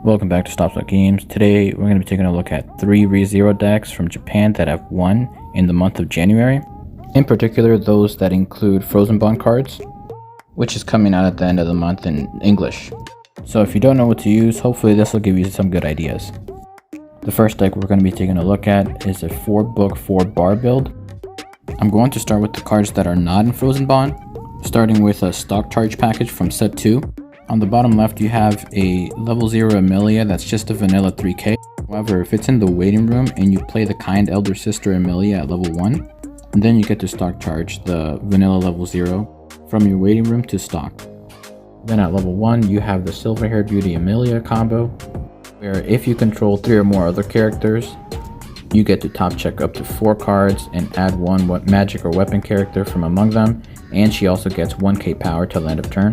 Welcome back to Stop Games. Today we're going to be taking a look at 3 ReZero decks from Japan that have won in the month of January. In particular, those that include Frozen Bond cards, which is coming out at the end of the month in English. So if you don't know what to use, hopefully this will give you some good ideas. The first deck we're going to be taking a look at is a 4-book 4-bar build. I'm going to start with the cards that are not in Frozen Bond, starting with a stock charge package from set 2. On the bottom left, you have a level 0 Amelia that's just a vanilla 3k. However, if it's in the waiting room and you play the kind elder sister Amelia at level 1, then you get to stock charge the vanilla level 0 from your waiting room to stock. Then at level 1, you have the silver haired beauty Amelia combo, where if you control 3 or more other characters, you get to top check up to 4 cards and add 1 magic or weapon character from among them, and she also gets 1k power till the end of turn.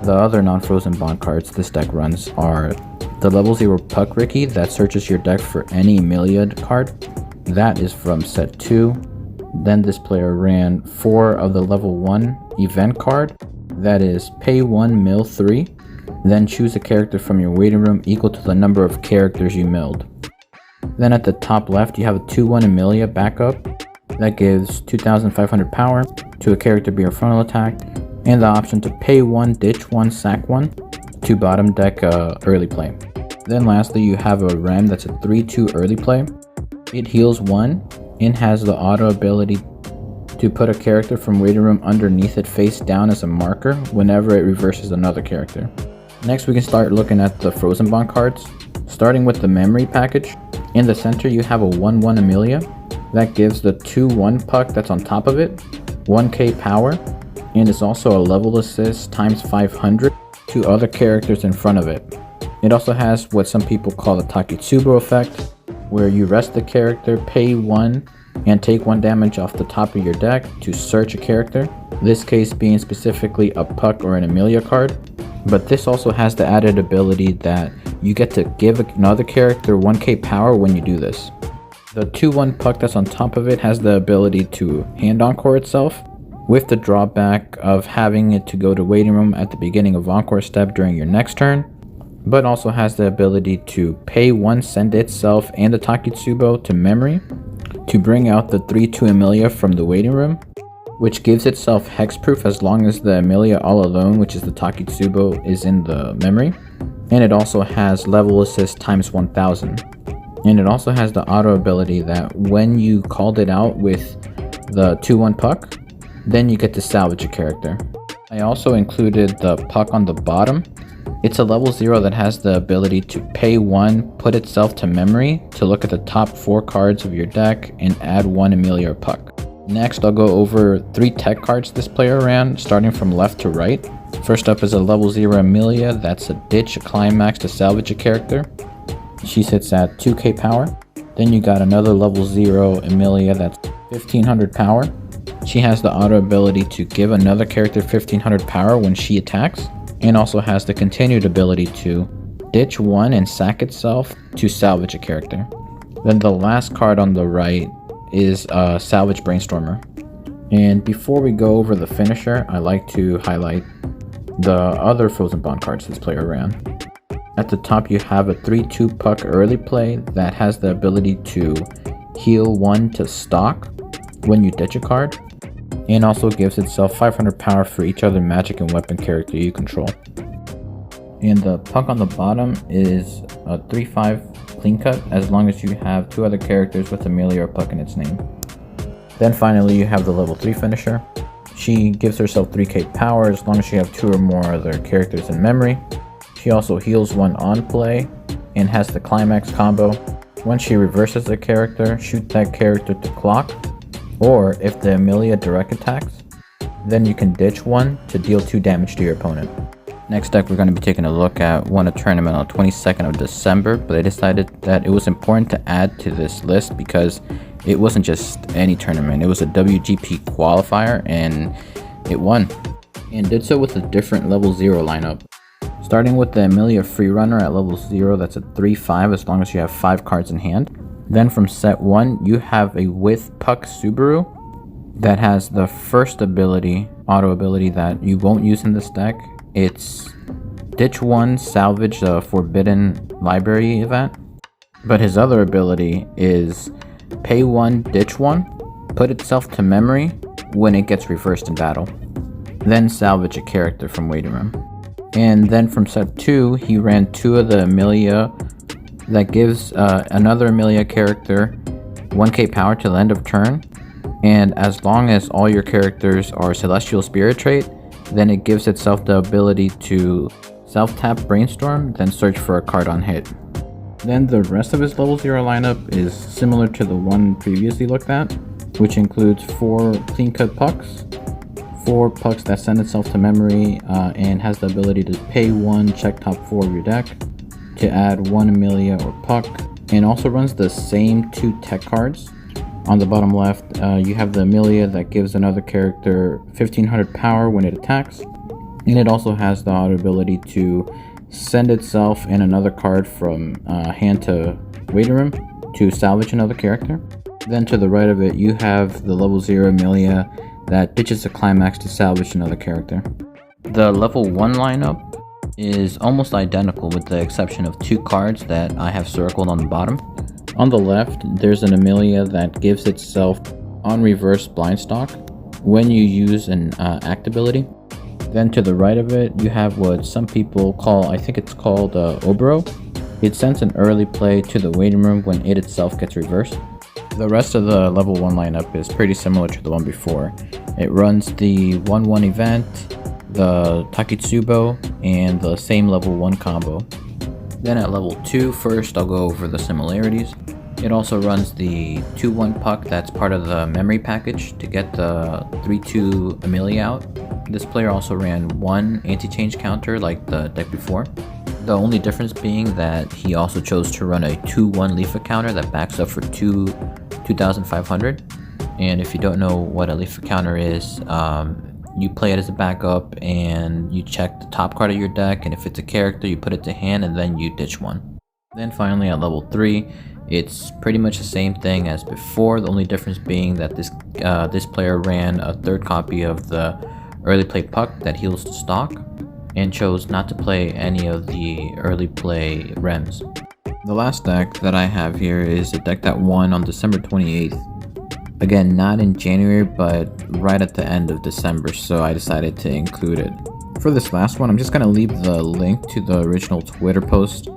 The other non-Frozen Bond cards this deck runs are the level 0 Puck Ricky that searches your deck for any Amelia card. That is from set 2. Then this player ran 4 of the level 1 event card. That is pay 1 mill 3. Then choose a character from your waiting room equal to the number of characters you milled. Then at the top left you have a 2-1 Amelia backup that gives 2500 power to a character be your frontal attack, and the option to pay 1, ditch 1, sack 1 to bottom deck early play. Then lastly, you have a Rem that's a 3-2 early play. It heals 1 and has the auto ability to put a character from waiting room underneath it face down as a marker whenever it reverses another character. Next, we can start looking at the Frozen Bond cards, starting with the memory package. In the center, you have a 1-1 Amelia that gives the 2-1 Puck that's on top of it 1k power, and is also a level assist times 500 to other characters in front of it. It also has what some people call the Takitsubo effect, where you rest the character, pay 1, and take 1 damage off the top of your deck to search a character, this case being specifically a Puck or an Amelia card. But this also has the added ability that you get to give another character 1k power when you do this. The 2-1 Puck that's on top of it has the ability to hand encore itself, with the drawback of having it to go to waiting room at the beginning of encore step during your next turn, but also has the ability to pay 1, send itself and the Takitsubo to memory to bring out the 3-2 Amelia from the waiting room, which gives itself hexproof as long as the Amelia all alone, which is the Takitsubo, is in the memory. And it also has level assist times 1000. And it also has the auto ability that when you called it out with the 2-1 Puck, then you get to salvage a character. I also included the Puck on the bottom. It's a level 0 that has the ability to pay 1, put itself to memory to look at the top 4 cards of your deck and add 1 Amelia or Puck. Next, I'll go over 3 tech cards this player ran, starting from left to right. First up is a level 0 Amelia that's a ditch a climax to salvage a character. She sits at 2k power. Then you got another level 0 Amelia that's 1500 power. She has the auto ability to give another character 1500 power when she attacks, and also has the continued ability to ditch 1 and sack itself to salvage a character. Then the last card on the right is a Salvage Brainstormer. And before we go over the finisher, I like to highlight the other Frozen Bond cards this player ran. At the top you have a 3-2 Puck early play that has the ability to heal 1 to stock when you ditch a card, and also gives itself 500 power for each other magic and weapon character you control. And the Puck on the bottom is a 3-5 clean cut as long as you have 2 other characters with Amelia or Puck in its name. Then finally you have the level 3 finisher. She gives herself 3k power as long as you have 2 or more other characters in memory. She also heals 1 on play and has the climax combo. When she reverses a character, shoot that character to clock, or if the Amelia direct attacks, then you can ditch 1 to deal 2 damage to your opponent. Next deck we're going to be taking a look at won a tournament on the 22nd of December, but I decided that it was important to add to this list because it wasn't just any tournament, it was a WGP qualifier and it won. And did so with a different level 0 lineup. Starting with the Amelia Freerunner at level 0 that's a 3-5 as long as you have 5 cards in hand. Then from set 1, you have a with Puck Subaru that has the first ability, auto ability that you won't use in this deck. It's ditch 1, salvage the Forbidden Library event. But his other ability is pay 1, ditch 1, put itself to memory when it gets reversed in battle. Then salvage a character from waiting room. And then from set 2, he ran 2 of the Amelia that gives another Amelia character 1k power to the end of turn. And as long as all your characters are Celestial Spirit trait, then it gives itself the ability to self-tap Brainstorm, then search for a card on hit. Then the rest of his level 0 lineup is similar to the one previously looked at, which includes 4 clean cut pucks, 4 pucks that send itself to memory and has the ability to pay 1, check top 4 of your deck to add 1 Amelia or puck, and also runs the same 2 tech cards. On the bottom left, you have the Amelia that gives another character 1500 power when it attacks, and it also has the auto ability to send itself and another card from hand to waiting room to salvage another character. Then to the right of it, you have the level 0 Amelia that ditches a climax to salvage another character. The level 1 lineup is almost identical with the exception of 2 cards that I have circled on the bottom. On the left, there's an Amelia that gives itself on reverse blind stock when you use an act ability. Then to the right of it, you have what some people call, I think it's called Obero. It sends an early play to the waiting room when it itself gets reversed. The rest of the level 1 lineup is pretty similar to the one before. It runs the 1-1 event, the Takitsubo, and the same level 1 combo. Then at level 2, first I'll go over the similarities. It also runs the 2-1 puck that's part of the memory package to get the 3-2 Amelia out. This player also ran 1 anti-change counter like the deck before. The only difference being that he also chose to run a 2-1 Leafa counter that backs up for 2,500. And if you don't know what a Leafa counter is, you play it as a backup and you check the top card of your deck, and if it's a character you put it to hand and then you ditch 1. Then finally at level 3, it's pretty much the same thing as before, the only difference being that this player ran a 3rd copy of the early play puck that heals to stock and chose not to play any of the early play rems. The last deck that I have here is a deck that won on December 28th. Again, not in January, but right at the end of December, so I decided to include it. For this last one, I'm just going to leave the link to the original Twitter post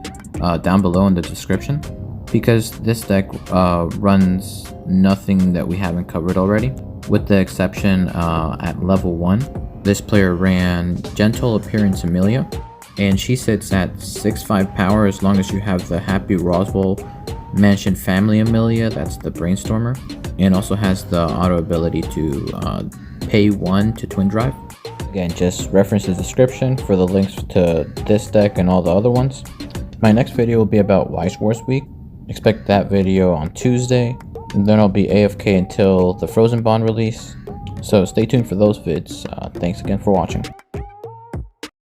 down below in the description, because this deck runs nothing that we haven't covered already, with the exception at level 1. This player ran Gentle Appearance Amelia, and she sits at 6-5 power as long as you have the Happy Roswell Mansion Family Amelia, that's the Brainstormer, and also has the auto ability to pay 1 to Twin Drive. Again, just reference the description for the links to this deck and all the other ones. My next video will be about Weiss Schwarz week. Expect that video on Tuesday, and then I'll be AFK until the Frozen Bond release. So stay tuned for those vids. Thanks again for watching.